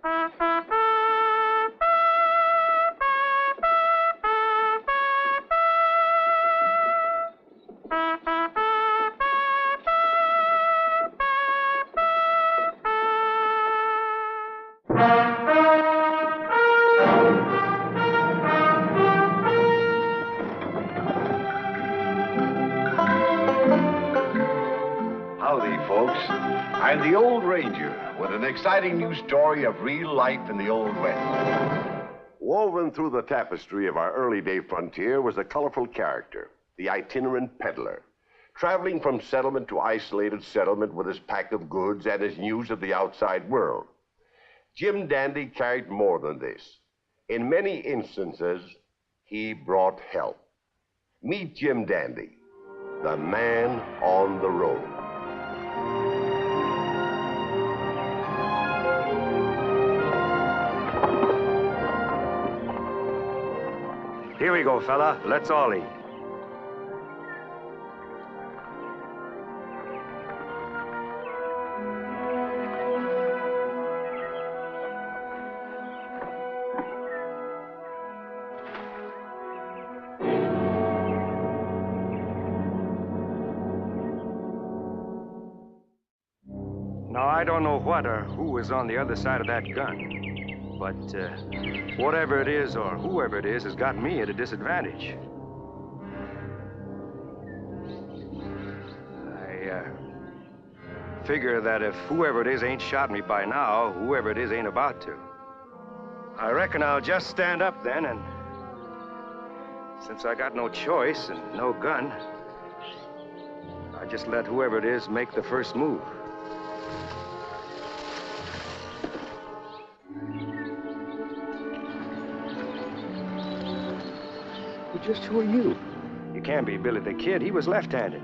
Howdy, folks. I'm the Old Ranger with an exciting new story of real life in the Old West. Woven through the tapestry of our early day frontier was a colorful character, the itinerant peddler, traveling from settlement to isolated settlement with his pack of goods and his news of the outside world. Jim Dandy carried more than this. In many instances, he brought help. Meet Jim Dandy, the man on the road. Here we go, fella. Let's all eat. Now, I don't know what or who is on the other side of that gun. But whatever it is or whoever it is has got me at a disadvantage. I figure that if whoever it is ain't shot me by now, whoever it is ain't about to. I reckon I'll just stand up then, and since I got no choice and no gun, I just let whoever it is make the first move. Just who are you? You can't be Billy the Kid. He was left-handed.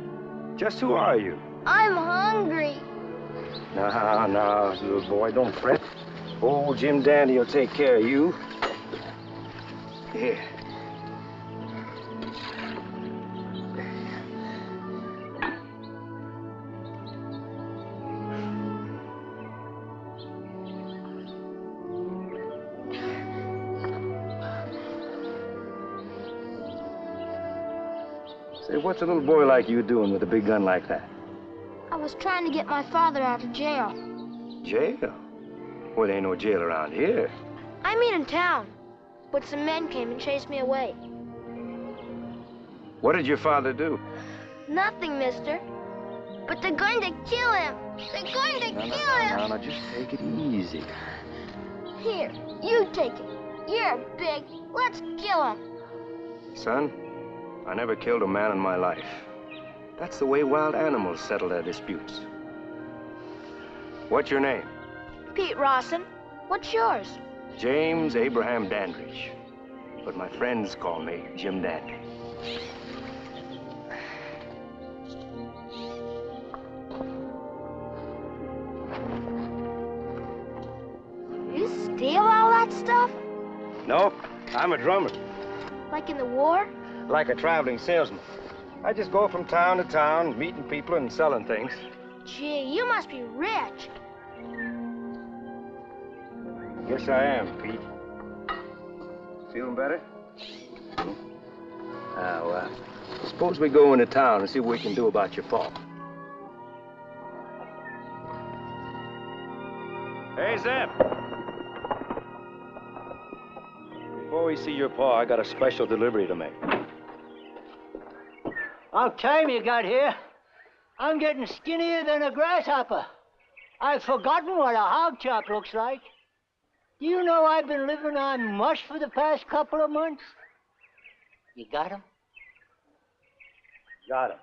Just who are you? I'm hungry. No, little boy, don't fret. Old Jim Dandy will take care of you. Here. Say, what's a little boy like you doing with a big gun like that? I was trying to get my father out of jail. Jail? Well, there ain't no jail around here. I mean in town. But some men came and chased me away. What did your father do? Nothing, mister. But they're going to kill him. They're going to kill him. No, just take it easy. Here, you take it. You're big. Let's kill him. Son, I never killed a man in my life. That's the way wild animals settle their disputes. What's your name? Pete Rawson. What's yours? James Abraham Dandridge. But my friends call me Jim Dandy. You steal all that stuff? Nope, I'm a drummer. Like in the war? Like a traveling salesman. I just go from town to town, meeting people and selling things. Gee, you must be rich. Yes, I am, Pete. Feeling better? Well, suppose we go into town and see what we can do about your paw. Hey, Zeb. Before we see your paw, I got a special delivery to make. About time you got here. I'm getting skinnier than a grasshopper. I've forgotten what a hog chop looks like. Do you know I've been living on mush for the past couple of months? You got 'em? Got him.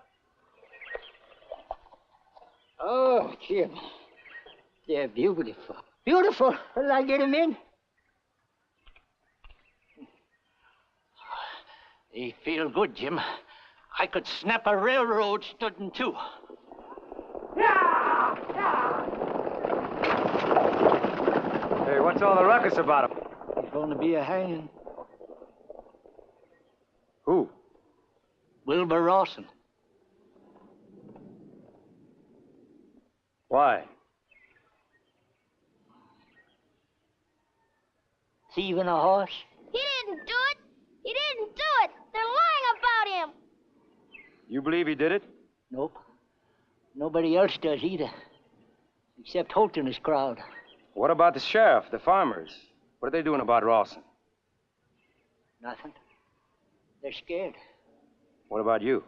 Oh, Jim. They're beautiful. Beautiful. Will I get 'em in? They feel good, Jim. I could snap a railroad stud in two. Hey, what's all the ruckus about him? He's going to be a hanging. Who? Wilbur Rawson. Why? thieving a horse? He didn't do it. He didn't do it. They're lying about him. You believe he did it? Nope. Nobody else does either. Except Holt and his crowd. What about the sheriff, the farmers? What are they doing about Rawson? Nothing. They're scared. What about you?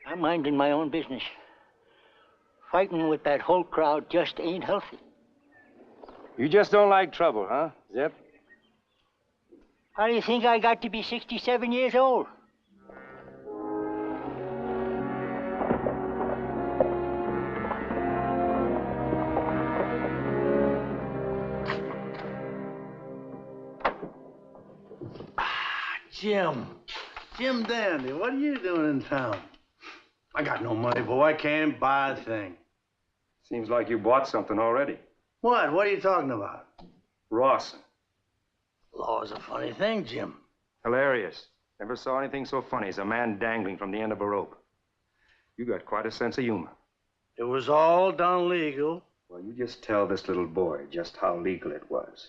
I'm minding my own business. Fighting with that whole crowd just ain't healthy. You just don't like trouble, huh, Zip? How do you think I got to be 67 years old? Jim Dandy, what are you doing in town? I got no money, boy. I can't buy a thing. Seems like you bought something already. What? What are you talking about? Rawson. Law's a funny thing, Jim. Hilarious. Never saw anything so funny as a man dangling from the end of a rope. You got quite a sense of humor. It was all done legal. Well, you just tell this little boy just how legal it was.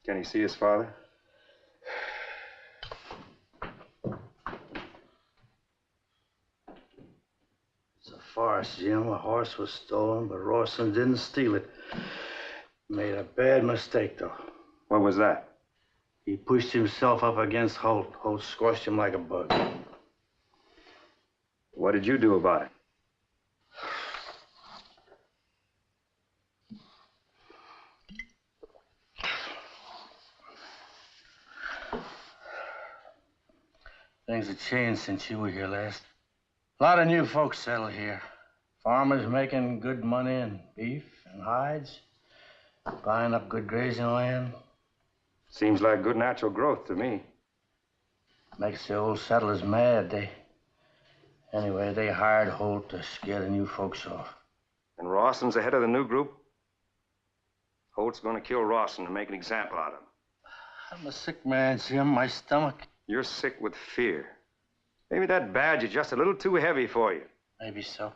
Can he see his father? It's a farce, Jim. A horse was stolen, but Rawson didn't steal it. Made a bad mistake, though. What was that? He pushed himself up against Holt. Holt squashed him like a bug. What did you do about it? Things have changed since you were here last. A lot of new folks settled here. Farmers making good money in beef and hides. Buying up good grazing land. Seems like good natural growth to me. Makes the old settlers mad. Anyway, they hired Holt to scare the new folks off. And Rawson's the head of the new group? Holt's gonna kill Rawson and make an example out of him. I'm a sick man, Jim. My stomach. You're sick with fear. Maybe that badge is just a little too heavy for you. Maybe so.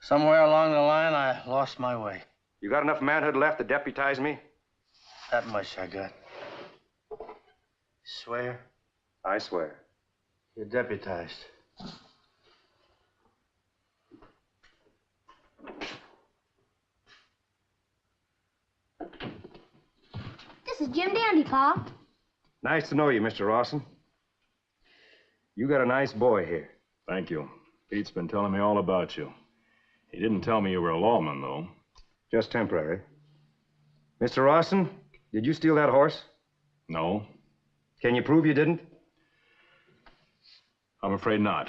Somewhere along the line, I lost my way. You got enough manhood left to deputize me? That much I got. Swear? I swear. You're deputized. This is Jim Dandy, Pa. Nice to know you, Mr. Rawson. You got a nice boy here. Thank you. Pete's been telling me all about you. He didn't tell me you were a lawman, though. Just temporary. Mr. Rawson, did you steal that horse? No, Can you prove you didn't? I'm afraid not.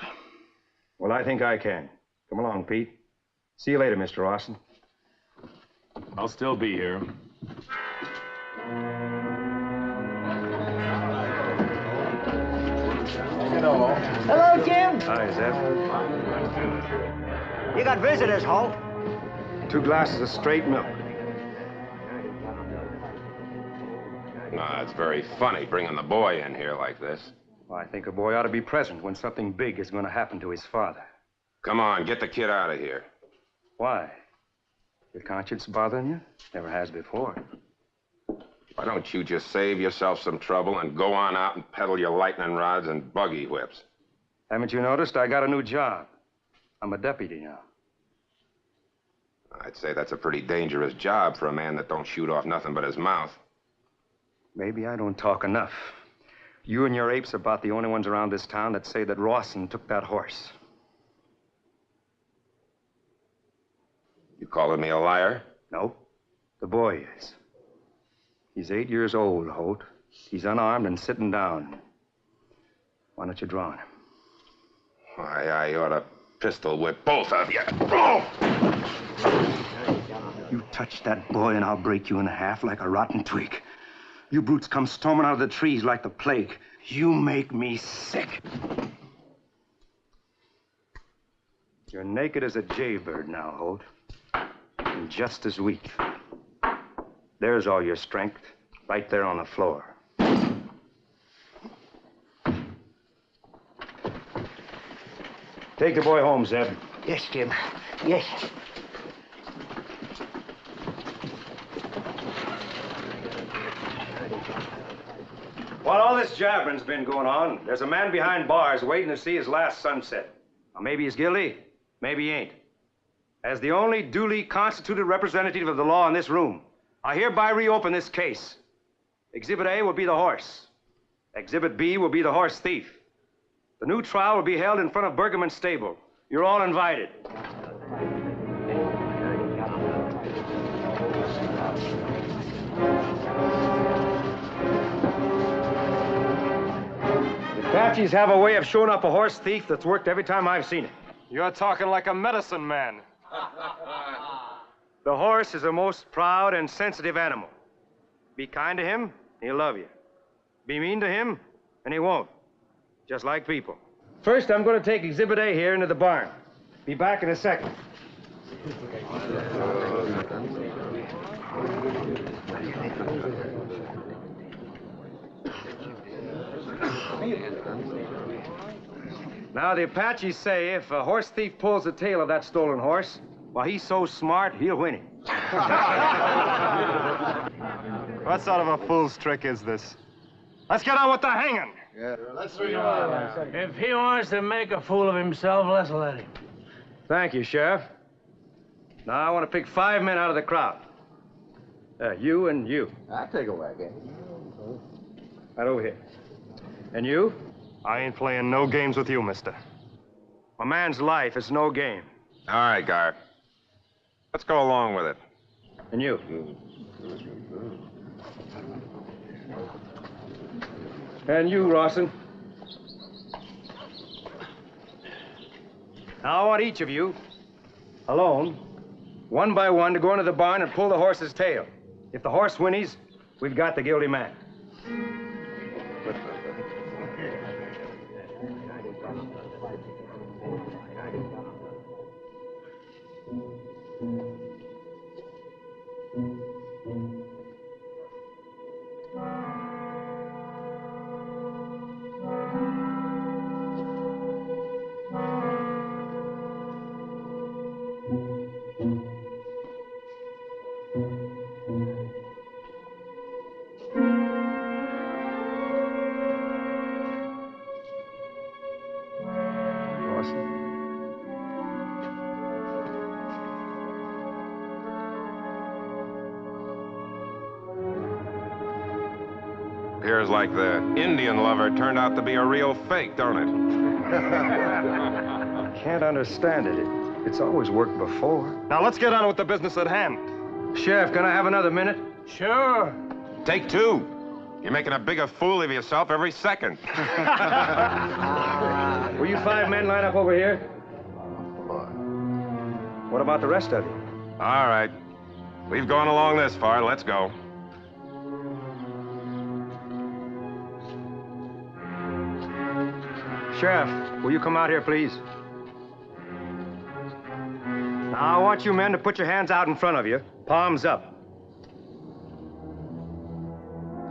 Well, I think I can. Come along, Pete. See you later, Mr. Rawson. I'll still be here. Hello, Jim. Hi, Zeb. You got visitors, Holt. 2 glasses of straight milk. Nah, it's very funny bringing the boy in here like this. Well, I think a boy ought to be present when something big is going to happen to his father. Come on, get the kid out of here. Why? Your conscience bothering you? Never has before. Why don't you just save yourself some trouble and go on out and peddle your lightning rods and buggy whips? Haven't you noticed I got a new job? I'm a deputy now. I'd say that's a pretty dangerous job for a man that don't shoot off nothing but his mouth. Maybe I don't talk enough. You and your apes are about the only ones around this town that say that Rawson took that horse. You calling me a liar? No, the boy is. He's 8 years old, Holt. He's unarmed and sitting down. Why don't you draw on him? Why, I ought to pistol whip both of you. Oh! You touch that boy and I'll break you in half like a rotten twig. You brutes come storming out of the trees like the plague. You make me sick. You're naked as a jaybird now, Holt. And just as weak. There's all your strength, right there on the floor. Take the boy home, Zeb. Yes, Jim. Yes. this jabbering's been going on, there's a man behind bars waiting to see his last sunset. Now, maybe he's guilty, maybe he ain't. As the only duly constituted representative of the law in this room, I hereby reopen this case. Exhibit A will be the horse. Exhibit B will be the horse thief. The new trial will be held in front of Bergerman's stable. You're all invited. Apaches have a way of showing up a horse thief that's worked every time I've seen it. You're talking like a medicine man. The horse is a most proud and sensitive animal. Be kind to him, he'll love you. Be mean to him, and he won't. Just like people. First, I'm going to take Exhibit A here into the barn. Be back in a second. Now, the Apaches say if a horse thief pulls the tail of that stolen horse, well, he's so smart, he'll win it. What sort of a fool's trick is this? Let's get on with the hanging. Yeah, let's If he wants to make a fool of himself, let's let him. Thank you, Sheriff. Now, I want to pick 5 men out of the crowd. You and you. I'll take a whack at it. Right over here. And you? I ain't playing no games with you, mister. A man's life is no game. All right, Gar. Let's go along with it. And you? And you, Rawson. Now, I want each of you, alone, one by one, to go into the barn and pull the horse's tail. If the horse whinnies, we've got the guilty man. Appears like the Indian lover turned out to be a real fake, don't it? Can't understand it. It's always worked before. Now, let's get on with the business at hand. Sheriff, can I have another minute? Sure. Take 2. You're making a bigger fool of yourself every second. Will you 5 men line up over here? What about the rest of you? All right. We've gone along this far. Let's go. Sheriff, will you come out here, please? Now, I want you men to put your hands out in front of you, palms up.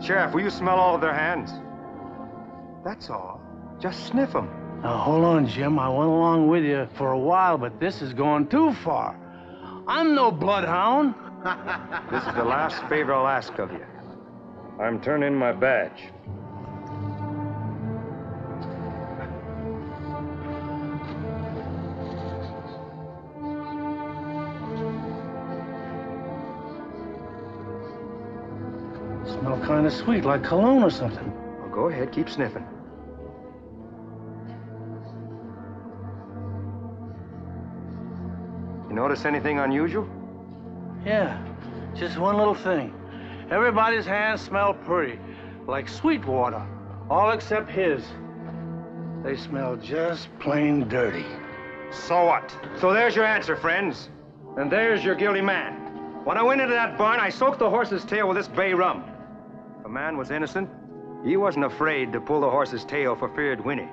Sheriff, will you smell all of their hands? That's all. Just sniff them. Now, hold on, Jim. I went along with you for a while, but this is going too far. I'm no bloodhound. This is the last favor I'll ask of you. I'm turning in my badge. Smell kind of sweet, like cologne or something. Well, go ahead, keep sniffing. You notice anything unusual? Yeah, just one little thing. Everybody's hands smell pretty, like sweet water, all except his. They smell just plain dirty. So what? So there's your answer, friends. And there's your guilty man. When I went into that barn, I soaked the horse's tail with this bay rum. If a man was innocent, he wasn't afraid to pull the horse's tail for fear it'd whinny.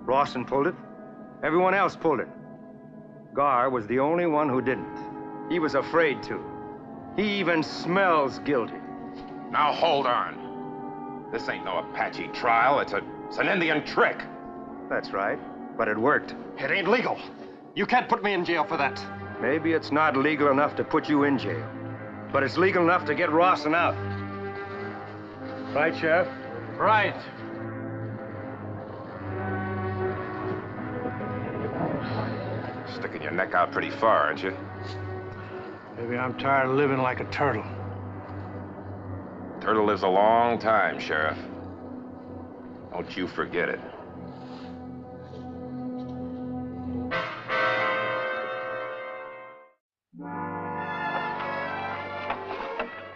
Rawson pulled it. Everyone else pulled it. Gar was the only one who didn't. He was afraid to. He even smells guilty. Now, hold on. This ain't no Apache trial. It's an Indian trick. That's right, but it worked. It ain't legal. You can't put me in jail for that. Maybe it's not legal enough to put you in jail, but it's legal enough to get Rawson out. Right, Sheriff? Right. Sticking your neck out pretty far, aren't you? Maybe I'm tired of living like a turtle. Turtle lives a long time, Sheriff. Don't you forget it.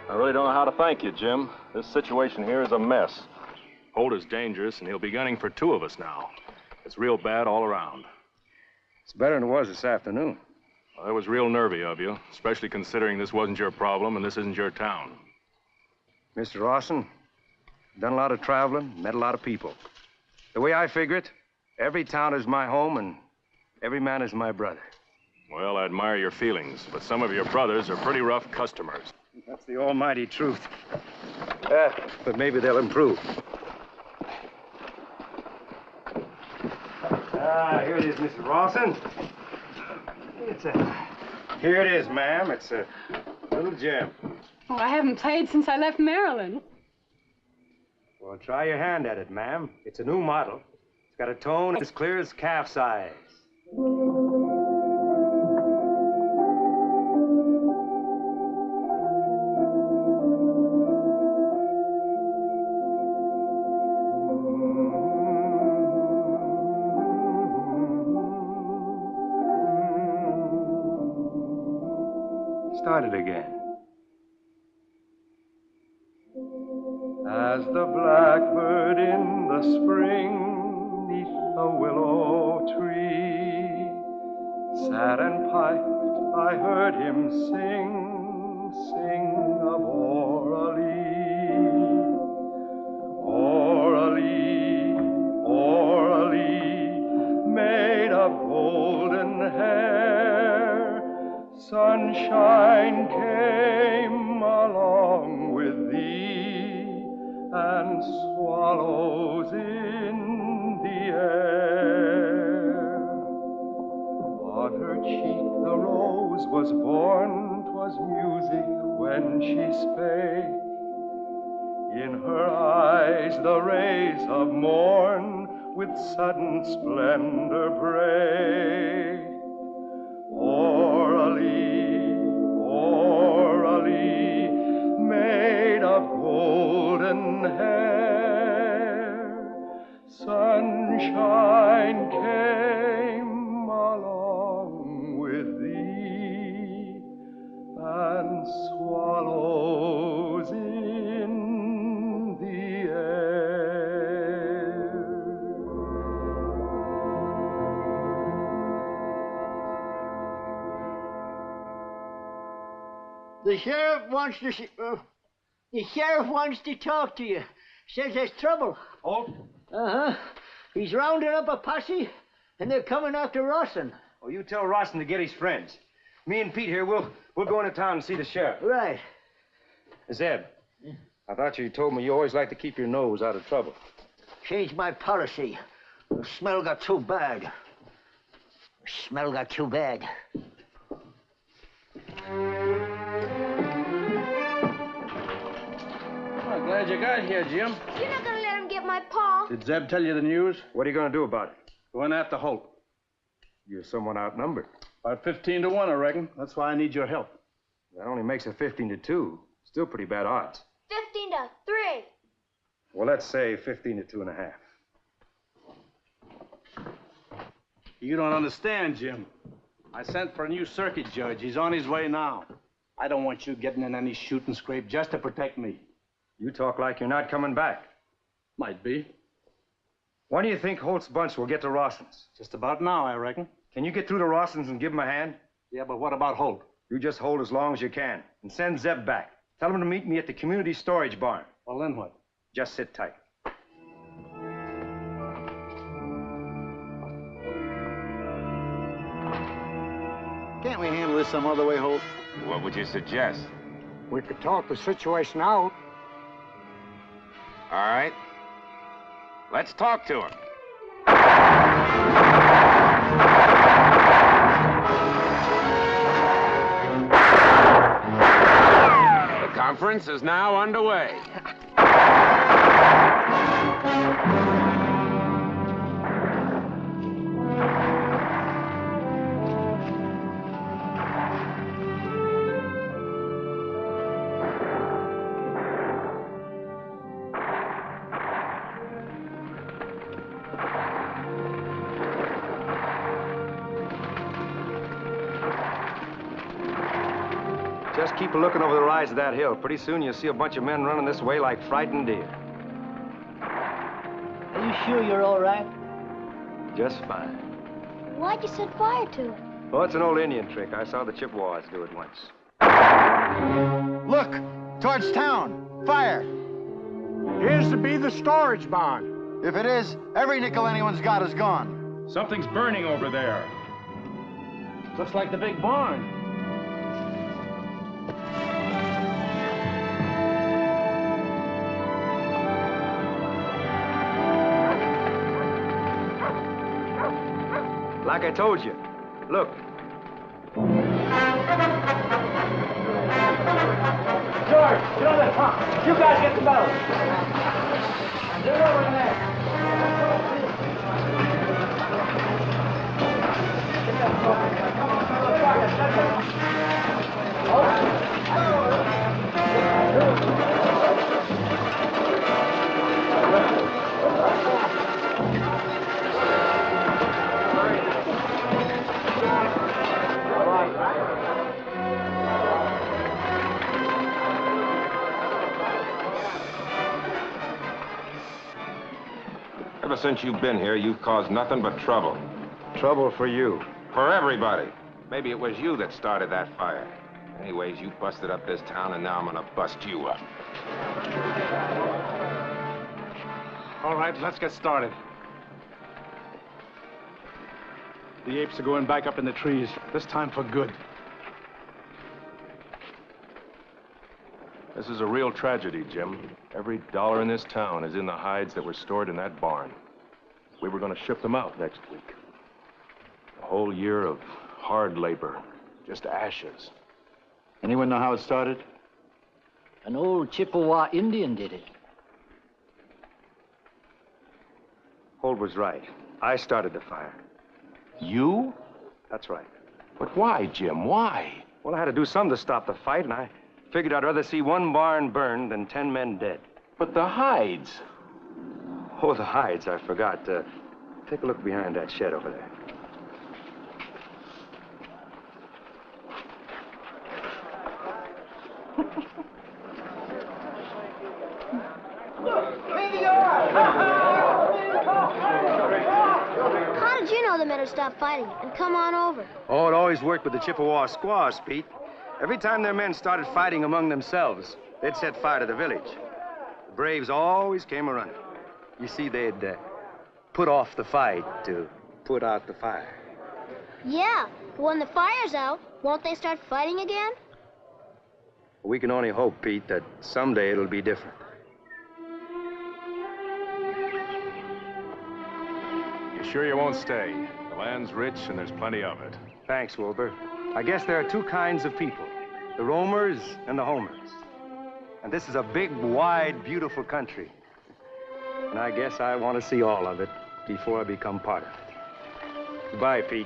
I really don't know how to thank you, Jim. This situation here is a mess. Holt is dangerous, and he'll be gunning for 2 of us now. It's real bad all around. It's better than it was this afternoon. Well, that was real nervy of you, especially considering this wasn't your problem and this isn't your town. Mr. Rawson, done a lot of traveling, met a lot of people. The way I figure it, every town is my home and every man is my brother. Well, I admire your feelings, but some of your brothers are pretty rough customers. That's the almighty truth. But maybe they'll improve. Here it is, Mrs. Rawson. Here it is, ma'am. It's a little gem. Oh, I haven't played since I left Maryland. Well, try your hand at it, ma'am. It's a new model. It's got a tone as clear as calf size. Start it again. As the blackbird in the spring neath a willow tree sat and piped, I heard him sing of Oralee, made of golden hair. Sunshine came along with thee, and swallows in the air. On her cheek the rose was born, 'twas music when she spake. In her eyes the rays of morn with sudden splendor break. Oralee, made of golden hair. Sunshine came along with thee, and swallows in the air. The sheriff wants to talk to you. Says there's trouble. Holt? Uh-huh. He's rounding up a posse, and they're coming after Rawson. Oh, you tell Rawson to get his friends. Me and Pete here, we'll go into town and see the sheriff. Right. Zeb, I thought you told me you always like to keep your nose out of trouble. Changed my policy. The smell got too bad. I'm glad you got here, Jim. You're not gonna let him get my paw. Did Zeb tell you the news? What are you going to do about it? Going after Holt. You're somewhat outnumbered. About 15 to 1, I reckon. That's why I need your help. That only makes it 15 to 2. Still pretty bad odds. 15 to 3. Well, let's say 15 to 2.5. You don't understand, Jim. I sent for a new circuit judge. He's on his way now. I don't want you getting in any shooting scrape just to protect me. You talk like you're not coming back. Might be. When do you think Holt's bunch will get to Rawson's? Just about now, I reckon. Can you get through to Rawson's and give him a hand? Yeah, but what about Holt? You just hold as long as you can. And send Zeb back. Tell him to meet me at the community storage barn. Well, then what? Just sit tight. Can't we handle this some other way, Holt? What would you suggest? We could talk the situation out. All right. Let's talk to him. The conference is now underway. Just keep looking over the rise of that hill. Pretty soon you'll see a bunch of men running this way like frightened deer. Are you sure you're all right? Just fine. Why'd you set fire to it? Oh, it's an old Indian trick. I saw the Chippewas do it once. Look, towards town. Fire. Here's to be the storage barn. If it is, every nickel anyone's got is gone. Something's burning over there. Looks like the big barn. Like I told you. Look. George, get on that pump. You guys get the bells. Get over in there. Ever since you've been here, you've caused nothing but trouble. Trouble for you. For everybody. Maybe it was you that started that fire. Anyways, you busted up this town, and now I'm gonna bust you up. All right, let's get started. The apes are going back up in the trees, this time for good. This is a real tragedy, Jim. Every dollar in this town is in the hides that were stored in that barn. We were going to ship them out next week. A whole year of hard labor, just ashes. Anyone know how it started? An old Chippewa Indian did it. Holt was right. I started the fire. You? That's right. But why, Jim? Why? Well, I had to do something to stop the fight, and I figured I'd rather see one barn burned than 10 men dead. But the hides. Oh, the hides, I forgot. Take a look behind that shed over there. How did you know the men would stop fighting and come on over? Oh, it always worked with the Chippewa squaws, Pete. Every time their men started fighting among themselves, they'd set fire to the village. The braves always came a-running. You see, they'd put off the fight to put out the fire. Yeah, but when the fire's out, won't they start fighting again? We can only hope, Pete, that someday it'll be different. You sure you won't stay? The land's rich and there's plenty of it. Thanks, Wilbur. I guess there are two kinds of people, the roamers and the homers. And this is a big, wide, beautiful country. And I guess I want to see all of it before I become part of it. Goodbye, Pete.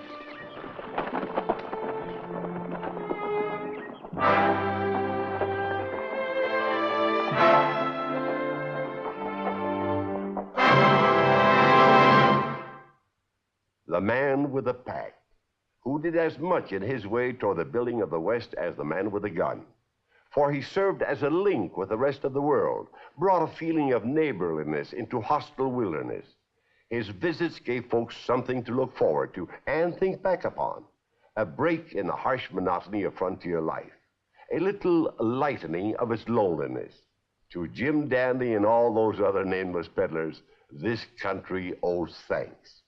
The man with the pack, who did as much in his way toward the building of the West as the man with the gun. For he served as a link with the rest of the world, brought a feeling of neighborliness into hostile wilderness. His visits gave folks something to look forward to and think back upon, a break in the harsh monotony of frontier life, a little lightening of its loneliness. To Jim Dandy and all those other nameless peddlers, this country owes thanks.